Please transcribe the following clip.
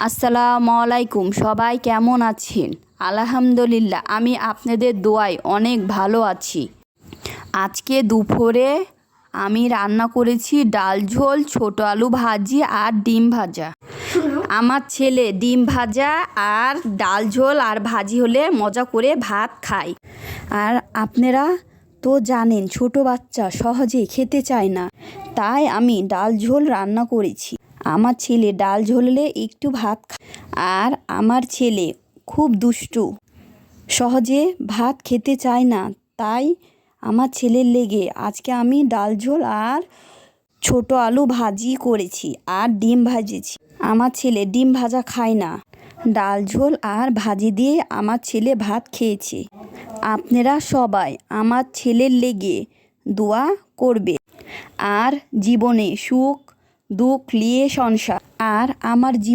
আসসালামু আলাইকুম, সবাই কেমন আছেন? আলহামদুলিল্লাহ, আমি আপনাদের দোয়ায় অনেক ভালো আছি। আজকে দুপুরে আমি রান্না করেছি ডাল ঝোল, ছোট আলু ভাজি আর ডিম ভাজা। আমার ছেলে ডিম ভাজা আর ডাল ঝোল আর ভাজি হলে মজা করে ভাত খায়। আর আপনারা তো জানেন ছোট বাচ্চা সহজে খেতে চায় না, তাই আমি ডাল ঝোল রান্না করেছি। আমার ছেলে ডাল ঝোললে একটু ভাত খায়। আর আমার ছেলে খুব দুষ্টু, সহজে ভাত খেতে চায় না, তাই আমার ছেলের লেগে আজকে আমি ডাল ঝোল আর ছোট আলু ভাজি করেছি আর ডিম ভাজেছি। আমার ছেলে ডিম ভাজা খায় না, ডাল ঝোল আর ভাজি দিয়ে আমার ছেলে ভাত খেয়েছে। আপনারা সবাই আমার ছেলের লেগে দোয়া করবে। আর জীবনে সুখ দুঃখ নিয়ে সংসার। আর আমার জীবন